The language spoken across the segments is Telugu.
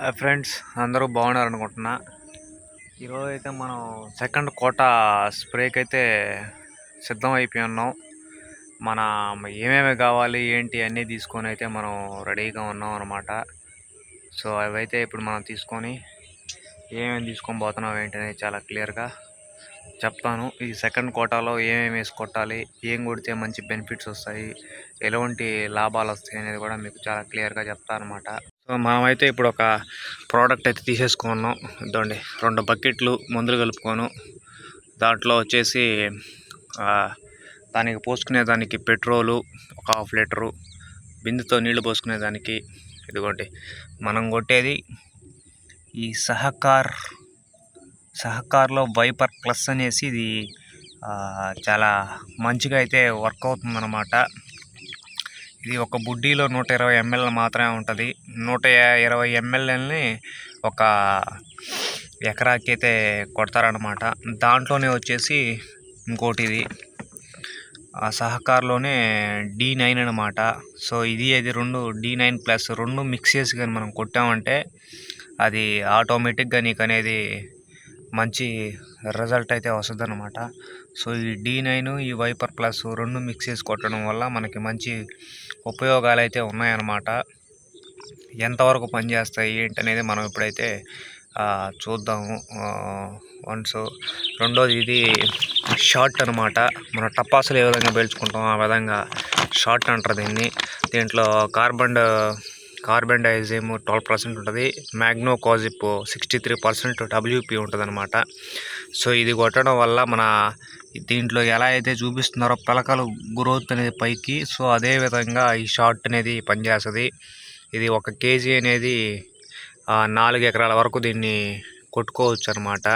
ఫ్రెండ్స్ అందరూ బాగున్నారనుకుంటున్నా. ఈరోజు అయితే మనం సెకండ్ కోట స్ప్రేకి అయితే సిద్ధం అయిపోయి ఉన్నాం. మన ఏమేమి కావాలి ఏంటి అన్నీ తీసుకొని అయితే మనం రెడీగా ఉన్నాం అన్నమాట. సో అవైతే ఇప్పుడు మనం తీసుకొని ఏమేమి తీసుకొని పోతున్నాం ఏంటి అనేది చాలా క్లియర్గా చెప్తాను. ఈ సెకండ్ కోటాలో ఏమేమి వేసి కొట్టాలి, ఏం కొడితే మంచి బెనిఫిట్స్ వస్తాయి, ఎలాంటి లాభాలు వస్తాయి అనేది కూడా మీకు చాలా క్లియర్గా చెప్తాను అనమాట. సో మనమైతే ఇప్పుడు ఒక ప్రోడక్ట్ అయితే తీసేసుకున్నాం. ఇదండి 2 బకెట్లు మందులు కలుపుకోను. దాంట్లో వచ్చేసి దానికి పోసుకునేదానికి పెట్రోలు ఒక 1/2 లీటరు, బిందుతో నీళ్లు పోసుకునేదానికి ఇదిగోండి మనం కొట్టేది ఈ సహకార్లో వైపర్ ప్లస్ అనేసి ఇది చాలా మంచిగా అయితే వర్క్ అవుతుందన్నమాట. ఇది ఒక బుడ్డీలో 120 ml మాత్రమే ఉంటుంది. 120 mlని ఒక ఎకరాకి అయితే కొడతారనమాట. దాంట్లోనే వచ్చేసి ఇంకోటి ఇది ఆ సహకార్లోనే D9 అనమాట. సో ఇది 2 D9+ 2 మిక్స్ చేసి కానీ మనం కొట్టామంటే అది ఆటోమేటిక్గా నీకు అనేది మంచి రిజల్ట్ అయితే వస్తుంది అనమాట. సో ఈ D9 ఈ వైపర్ ప్లస్ 2 మిక్స్ చేసి కొట్టడం వల్ల మనకి మంచి ఉపయోగాలు అయితే ఉన్నాయన్నమాట. ఎంతవరకు పనిచేస్తాయి ఏంటనేది మనం ఇప్పుడైతే చూద్దాము. రెండోది ఇది షార్ట్ అనమాట. మన టపాసులు ఏ విధంగా పేల్చుకుంటాం ఆ విధంగా షార్ట్ అంటారు దీన్ని. దీంట్లో కార్బన్ డైజిమ్ 12% ఉంటుంది, మ్యాగ్నోకాజిప్ 63% WP ఉంటుంది అనమాట. సో ఇది కొట్టడం వల్ల మన దీంట్లో ఎలా అయితే చూపిస్తున్నారో పిలకలు గ్రోత్ అనేది పైకి, సో అదే విధంగా ఈ షార్ట్ అనేది పనిచేస్తుంది. ఇది 1 kg అనేది 4 ఎకరాల వరకు దీన్ని కొట్టుకోవచ్చు అనమాట.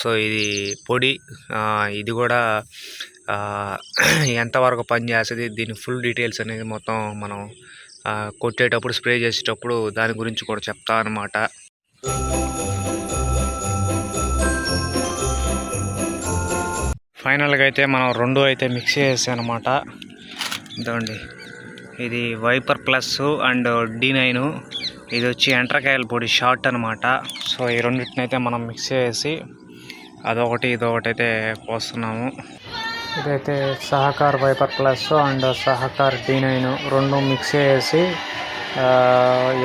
సో ఇది పొడి, ఇది కూడా ఎంతవరకు పనిచేస్తుంది దీని ఫుల్ డీటెయిల్స్ అనేది మొత్తం మనం కొట్టేటప్పుడు స్ప్రే చేసేటప్పుడు దాని గురించి కూడా చెప్తా అనమాట. ఫైనల్గా అయితే మనం 2 అయితే మిక్స్ చేసాం అనమాట. ఇదండి ఇది వైపర్ ప్లస్ అండ్ D9, ఇది వచ్చి ఎండ్రకాయల పొడి షార్ట్ అనమాట. సో ఈ రెండింటిని అయితే మనం మిక్స్ చేసి అదొకటి ఇదొకటి అయితే పోస్తున్నాము. ఇదైతే Sahakar viper plus and Sahakar D9 2 mix చేసి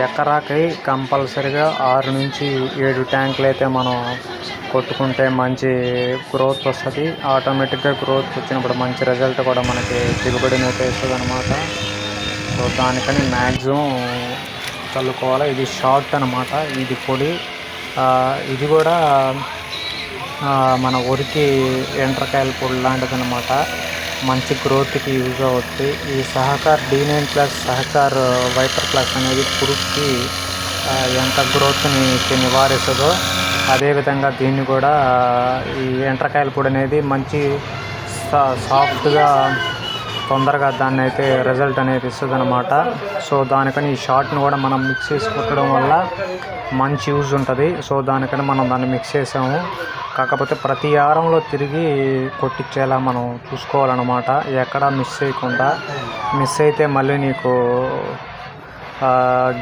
ఎకరాకి కంపల్సరిగా 6 నుంచి 7 ట్యాంకులు అయితే మనం కొట్టుకుంటే మంచి గ్రోత్ వస్తుంది. ఆటోమేటిక్గా గ్రోత్ వచ్చినప్పుడు మంచి రిజల్ట్ కూడా మనకి దిగుబడిని అయితే ఇస్తుంది అనమాట. సో దానికని మ్యాక్సిమం చల్లుకోవాలి. ఇది షార్ట్ అనమాట, ఇది పొడి. ఇది కూడా మన ఊరికి ఎండ్రకాయల పొడి లాంటిది అనమాట, మంచి గ్రోత్కి యూజ్ అవుతుంది. ఈ Sahakar D9+ Sahakar viper plus అనేది పురుగుకి ఎంత గ్రోత్ని నివారిస్తుందో అదేవిధంగా దీన్ని కూడా ఈ ఎండ్రకాయల పొడి అనేది మంచి సాఫ్ట్గా తొందరగా దాన్ని అయితే రిజల్ట్ అనేది ఇస్తుంది అనమాట. సో దానికని ఈ షార్ట్ని కూడా మనం మిక్స్ చేసి కొట్టడం వల్ల మంచి యూజ్ ఉంటుంది. సో దానికని మనం దాన్ని మిక్స్ చేసాము. కాకపోతే ప్రతి వారంలో తిరిగి కొట్టించేలా మనం చూసుకోవాలన్నమాట, ఎక్కడ మిస్ చేయకుండా. మిస్ అయితే మళ్ళీ నీకు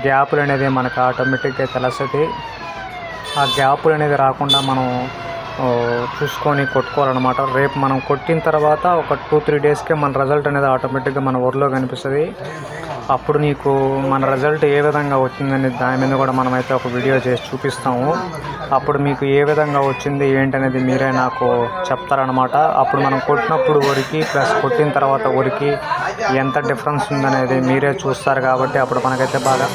గ్యాపులు అనేది మనకు ఆటోమేటిక్గా తెలుస్తుంది. ఆ గ్యాపులు అనేది రాకుండా మనం చూసుకొని కొట్టుకోవాలన్నమాట. రేపు మనం కొట్టిన తర్వాత ఒక 2-3 డేస్కే మన రిజల్ట్ అనేది ఆటోమేటిక్గా మన ఊరిలో కనిపిస్తుంది. అప్పుడు నీకు మన రిజల్ట్ ఏ విధంగా వచ్చిందనేది దాని మీద కూడా మనమైతే ఒక వీడియో చేసి చూపిస్తాము. అప్పుడు మీకు ఏ విధంగా వచ్చింది ఏంటనేది మీరే నాకు చెప్తారనమాట. అప్పుడు మనం కొట్టినప్పుడు వరికి ప్లస్ కొట్టిన తర్వాత వరికి ఎంత డిఫరెన్స్ ఉందనేది మీరే చూస్తారు కాబట్టి అప్పుడు మనకైతే బాగా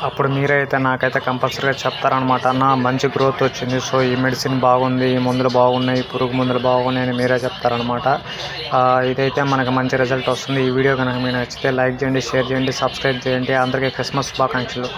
అప్పుడు మీరైతే నాకైతే కంపల్సరీగా చెప్తారనమాట, అన్న మంచి గ్రోత్ వచ్చింది, సో ఈ మెడిసిన్ బాగుంది, ఈ మందులు బాగున్నాయి, పురుగు మందులు బాగున్నాయి అని మీరే చెప్తారనమాట. ఇదైతే మనకు మంచి రిజల్ట్ వస్తుంది. ఈ వీడియో కనుక మీకు నచ్చితే లైక్ చేయండి, షేర్ చేయండి, సబ్స్క్రైబ్ చేయండి. అందరికీ క్రిస్మస్ శుభాకాంక్షలు.